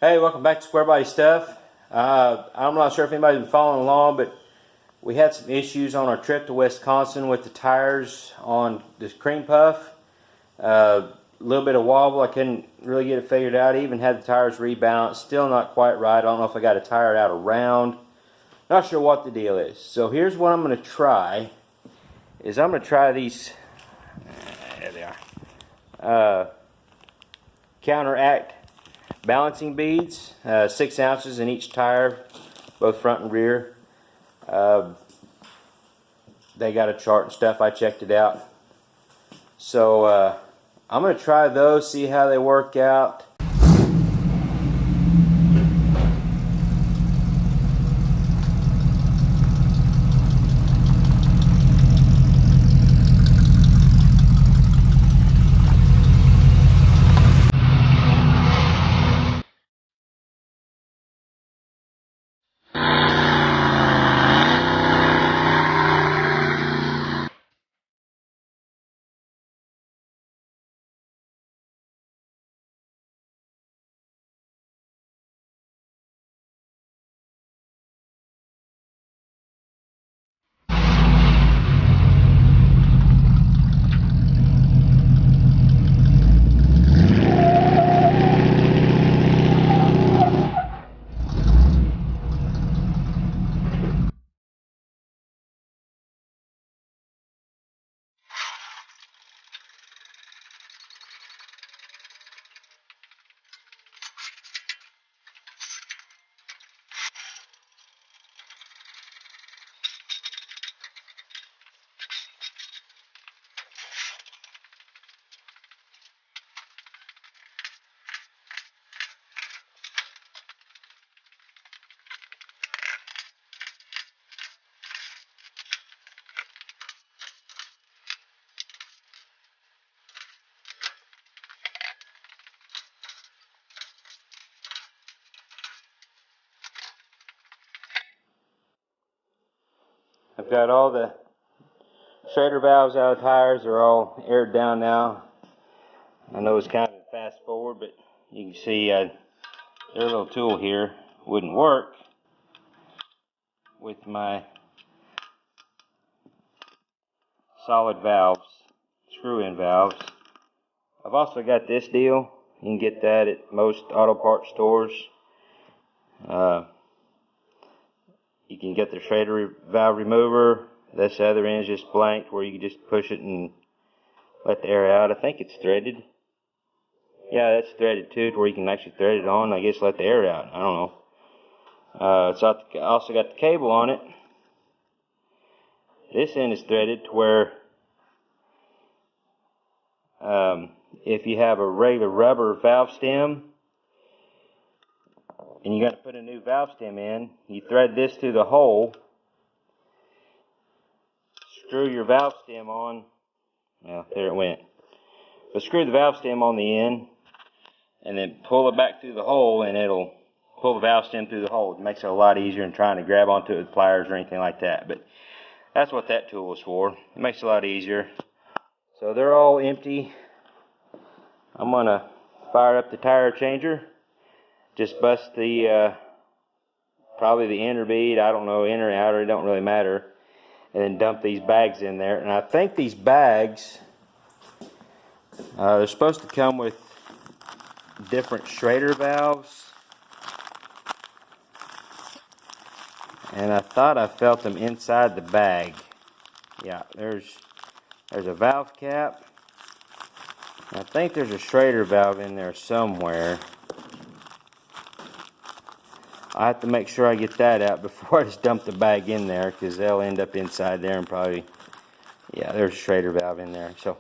Hey, welcome back to Squarebodystuff. I'm not sure if anybody's been following along, but we had some issues on our trip to Wisconsin with the tires on this Creampuff. A little bit of wobble. I couldn't really get it figured out. I even had the tires rebalanced. Still not quite right. I don't know if I got a tire out of round. Not sure what the deal is. So here's what I'm going to try. I'm going to try these. There they are. Counteract balancing beads, 6 ounces in each tire, both front and rear. They got a chart and stuff. I checked it out. So I'm going to try those, see how they work out. I've got all the Schrader valves out of the tires. They're all aired down now. I know it's kind of fast forward, but you can see their little tool here wouldn't work with my solid valves, screw-in valves. I've also got this deal. You can get that at most auto parts stores. You can get the Schrader valve remover. This other end is just blank, where you can just push it and let the air out. I think it's threaded. Yeah, that's threaded too, to where you can actually thread it on. I guess let the air out. I don't know. So I also got the cable on it. This end is threaded to where if you have a regular rubber valve stem and you got to put a new valve stem in, you thread this through the hole, screw your valve stem on. Well, there it went. But screw the valve stem on the end and then pull it back through the hole, and it'll pull the valve stem through the hole. It makes it a lot easier than trying to grab onto it with pliers or anything like that. But that's what that tool is for. It makes it a lot easier. So they're all empty. I'm going to fire up the tire changer. Just bust the, probably the inner bead. I don't know, inner or outer, it don't really matter. And then dump these bags in there. And I think these bags, they're supposed to come with different Schrader valves. And I thought I felt them inside the bag. Yeah, there's a valve cap. I think there's a Schrader valve in there somewhere. I have to make sure I get that out before I just dump the bag in there, because they'll end up inside there and probably, yeah, there's a Schrader valve in there. So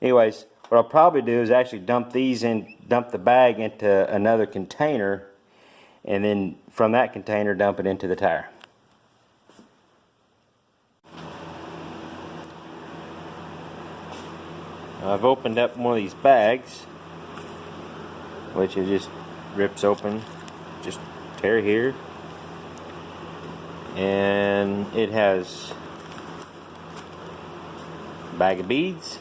anyways, what I'll probably do is actually dump the bag into another container, and then from that container dump it into the tire. I've opened up one of these bags, which it just rips open, just tear here, and it has a bag of beads,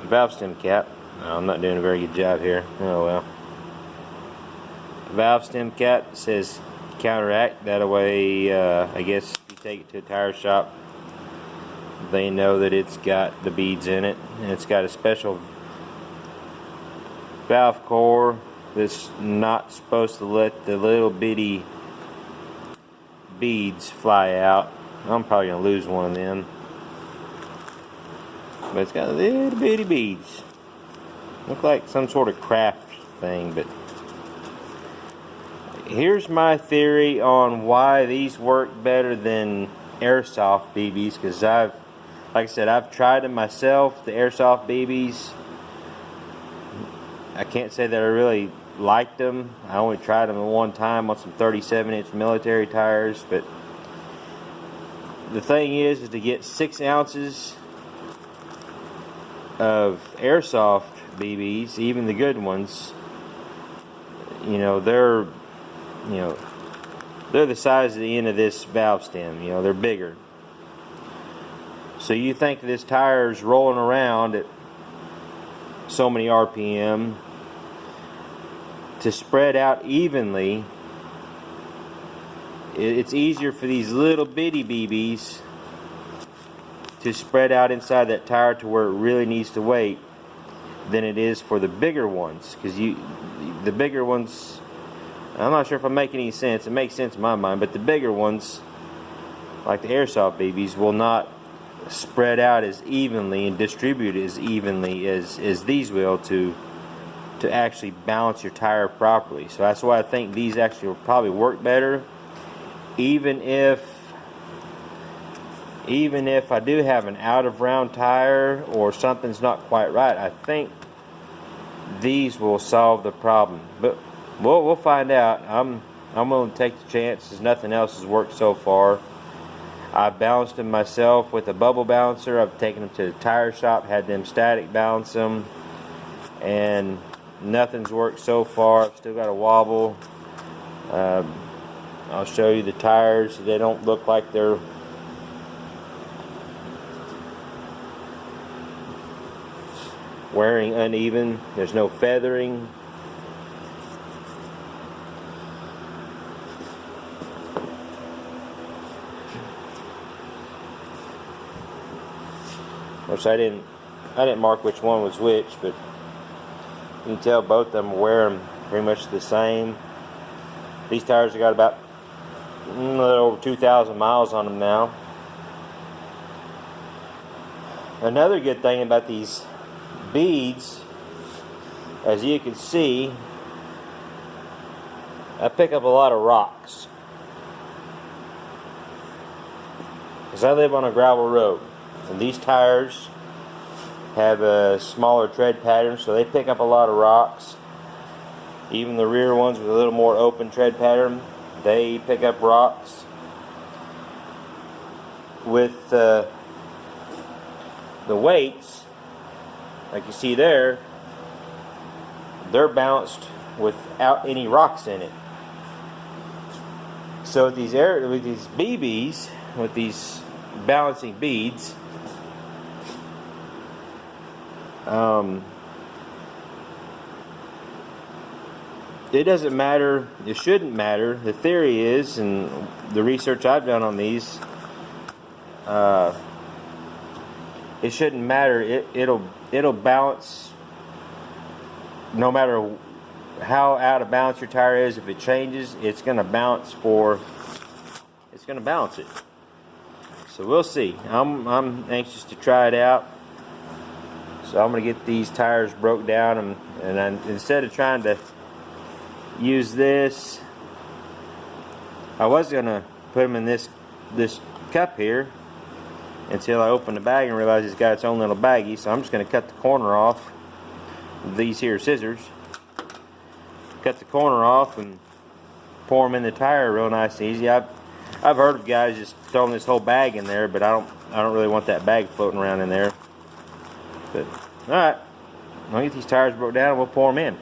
valve stem cap, No, I'm not doing a very good job here. Oh well. Valve stem cap says counteract. That way, I guess if you take it to a tire shop, they know that it's got the beads in it, and it's got a special valve core that's not supposed to let the little bitty beads fly out. I'm probably gonna lose one of them, but it's got little bitty beads. Look like some sort of craft thing, but here's my theory on why these work better than airsoft BBs, because like I said, I've tried them myself, the airsoft BBs. I can't say that I really liked them. I only tried them one time on some 37-inch military tires, but the thing is to get 6 ounces of airsoft BBs, even the good ones, they're the size of the end of this valve stem. They're bigger. So you think this tire's rolling around at so many RPM, to spread out evenly, it's easier for these little bitty BBs to spread out inside that tire to where it really needs to wait than it is for the bigger ones. Because the bigger ones, I'm not sure if I'm making any sense. It makes sense in my mind, but the bigger ones, like the airsoft BBs, will not spread out as evenly and distribute as evenly as these will to actually balance your tire properly. So that's why I think these actually will probably work better, even if I do have an out of round tire or something's not quite right. I think these will solve the problem, but we'll find out. I'm willing to take the chances. Nothing else has worked so far. I've balanced them myself with a bubble balancer. I've taken them to the tire shop, had them static balance them, and nothing's worked so far. I've still got a wobble. I'll show you the tires. They don't look like they're wearing uneven. There's no feathering. Of course, I didn't mark which one was which, but you can tell both of them wear them pretty much the same. These tires have got about a little over 2,000 miles on them now. Another good thing about these beads, as you can see, I pick up a lot of rocks, because I live on a gravel road, and these tires have a smaller tread pattern, so they pick up a lot of rocks. Even the rear ones with a little more open tread pattern, they pick up rocks. With the weights, like you see there, they're balanced without any rocks in it. So with these BBs, with these balancing beads, it doesn't matter, it shouldn't matter. The theory is, and the research I've done on these, it shouldn't matter. It'll balance no matter how out of balance your tire is. If it changes, it's going to balance it. So we'll see. I'm anxious to try it out. So I'm going to get these tires broke down, and instead of trying to use this, I was going to put them in this cup here until I open the bag and realize it's got its own little baggie. So I'm just going to cut the corner off with these here scissors. Cut the corner off and pour them in the tire real nice and easy. I've heard of guys just throwing this whole bag in there, but I don't really want that bag floating around in there. But alright, I'll get these tires broke down and we'll pour them in.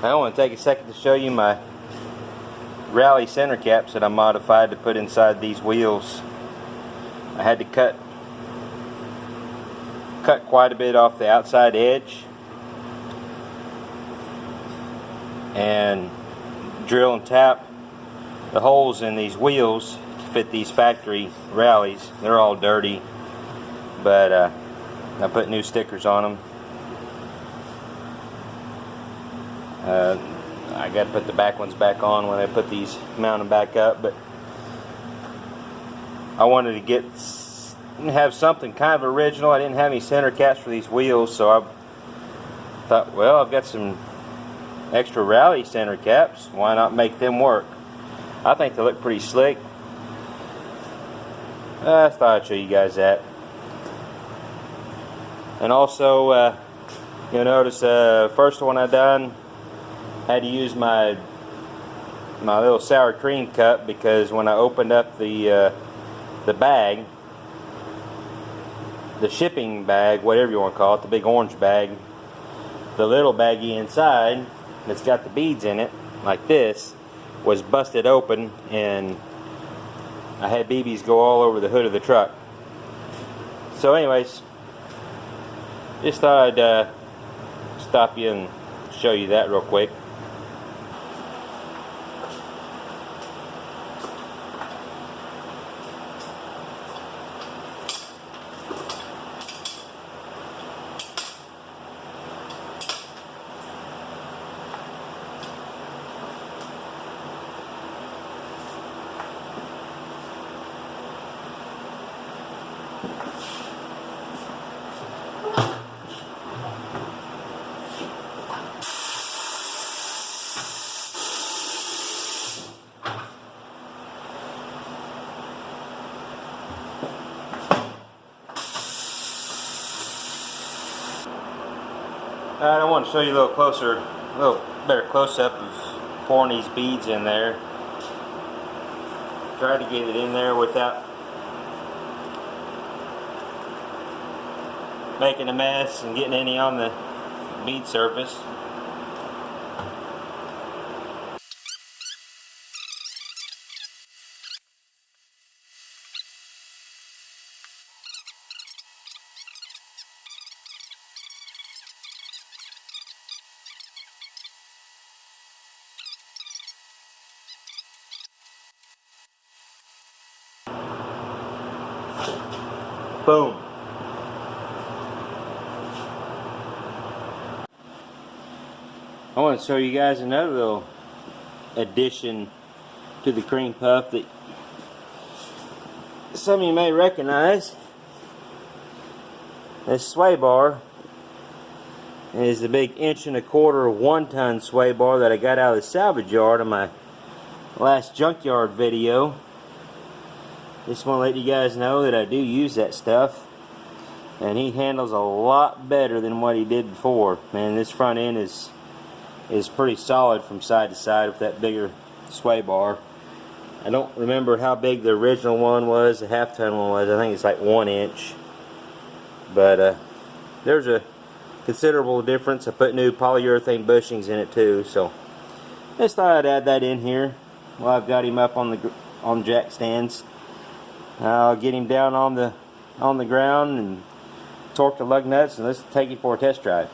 I want to take a second to show you my rally center caps that I modified to put inside these wheels. I had to cut quite a bit off the outside edge and drill and tap the holes in these wheels to fit these factory rallies. They're all dirty, but I put new stickers on them. I got to put the back ones back on when I put these, mount them back up, but I wanted to have something kind of original. I didn't have any center caps for these wheels, so I thought, well, I've got some extra rally center caps, why not make them work? I think they look pretty slick. I thought I'd show you guys that. And also, you'll notice first one I done, had to use my little sour cream cup, because when I opened up the bag, the shipping bag, whatever you want to call it, the big orange bag, the little baggie inside that's got the beads in it, like this, was busted open, and I had BBs go all over the hood of the truck. So anyways, just thought I'd stop you and show you that real quick. Alright, I want to show you a little better close-up of pouring these beads in there. Try to get it in there without making a mess and getting any on the bead surface. Boom. I want to show you guys another little addition to the Creampuff that some of you may recognize. This sway bar is the big 1.25" 1-ton sway bar that I got out of the salvage yard in my last junkyard video. Just want to let you guys know that I do use that stuff, and he handles a lot better than what he did before. Man, this front end is pretty solid from side to side with that bigger sway bar. I don't remember how big the original one was, the 1/2-ton one was. I think it's like 1 inch. But there's a considerable difference. I put new polyurethane bushings in it too, so just thought I'd add that in here while I've got him up on the jack stands. I'll get him down on the ground and torque the lug nuts, and let's take him for a test drive.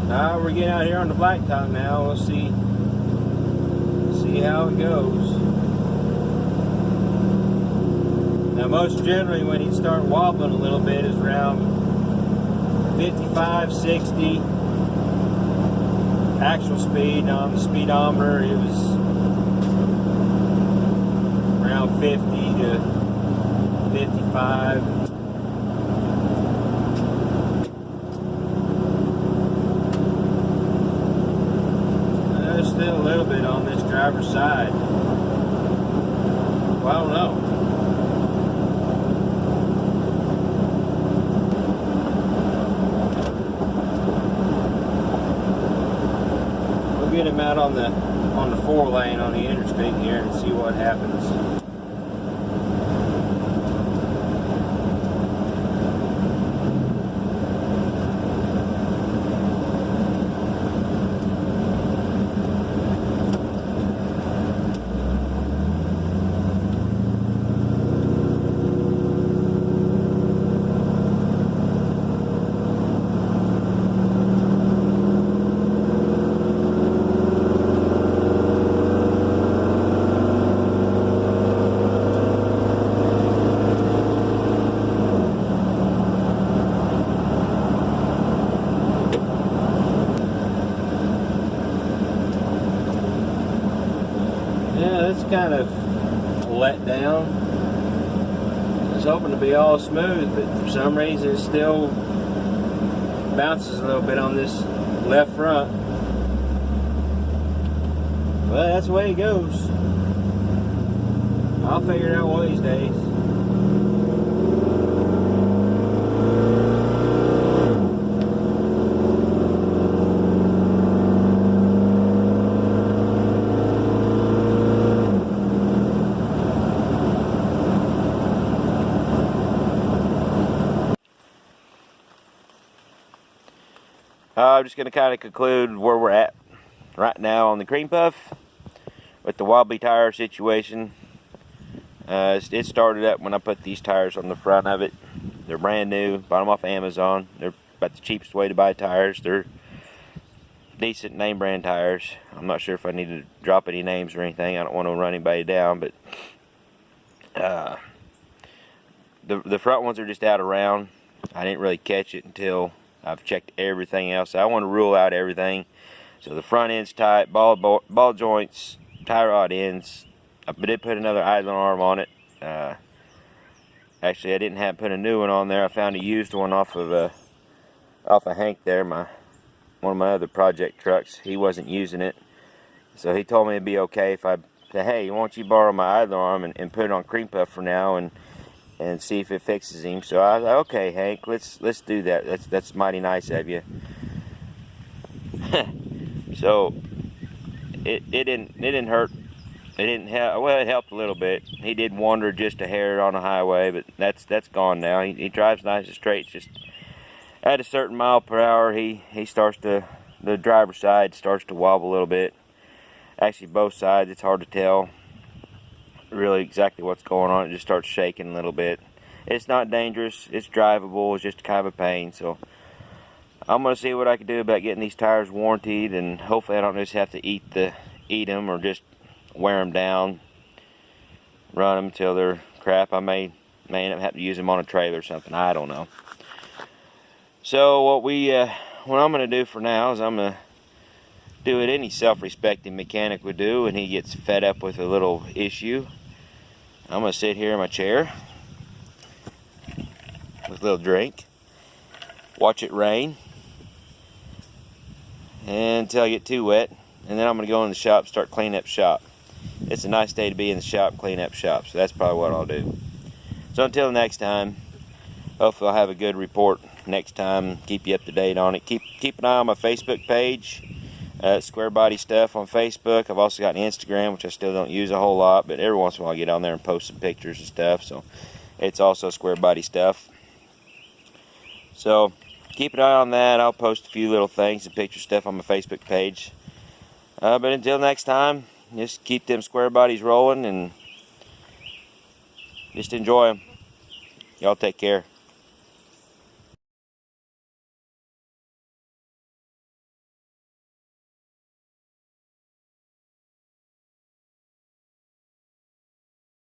We're getting out here on the blacktop now. We'll see how it goes. Now, most generally, when you start wobbling a little bit, is around 55, 60 actual speed. Now, on the speedometer, it was around 50 to 55. There's still a little bit on this driver's side. Well, I don't know. We'll get him out on the 4-lane on the interstate here and see what happens. kind of let down. I was hoping to be all smooth, but for some reason it still bounces a little bit on this left front. Well, that's the way it goes. I'll figure it out one of these days. I'm just going to kind of conclude where we're at right now on the Creampuff with the wobbly tire situation. It started up when I put these tires on the front of it. They're brand new, bought them off Amazon. They're about the cheapest way to buy tires. They're decent name brand tires. I'm not sure if I need to drop any names or anything. I don't want to run anybody down, but the front ones are just out around. I didn't really catch it until I've checked everything else. I want to rule out everything. So the front end's tight, ball joints, tie rod ends. I did put another idler arm on it. Actually, I didn't have to put a new one on there. I found a used one off of Hank there, one of my other project trucks. He wasn't using it, so he told me it'd be okay if I said, "Hey, why don't you borrow my idler arm and put it on Creampuff for now and see if it fixes him." So I was like, "Okay, Hank, let's do that. That's mighty nice of you." So it didn't hurt. It didn't help. Well, it helped a little bit. He did wander just a hair on the highway, but that's gone now. He drives nice and straight. It's just at a certain mile per hour, he starts to, the driver's side starts to wobble a little bit. Actually, both sides. It's hard to tell really exactly what's going on. It just starts shaking a little bit. It's not dangerous. It's drivable. It's just kind of a pain. So I'm gonna see what I can do about getting these tires warranted, and hopefully I don't just have to eat them or just wear them down, run them until they're crap. I may end up having to use them on a trailer or something. I don't know. So what I'm gonna do for now is I'm gonna do what any self-respecting mechanic would do when he gets fed up with a little issue. I'm gonna sit here in my chair with a little drink, watch it rain until I get too wet, and then I'm gonna go in the shop, start cleaning up shop. It's a nice day to be in the shop, clean up shop, so that's probably what I'll do. So until next time, hopefully I'll have a good report next time, keep you up to date on it. Keep an eye on my Facebook page, Squarebodystuff on Facebook. I've also got an Instagram, which I still don't use a whole lot, but every once in a while I get on there and post some pictures and stuff, so it's also Squarebodystuff. So keep an eye on that. I'll post a few little things and picture stuff on my Facebook page. But until next time, just keep them square bodies rolling and just enjoy them. Y'all take care.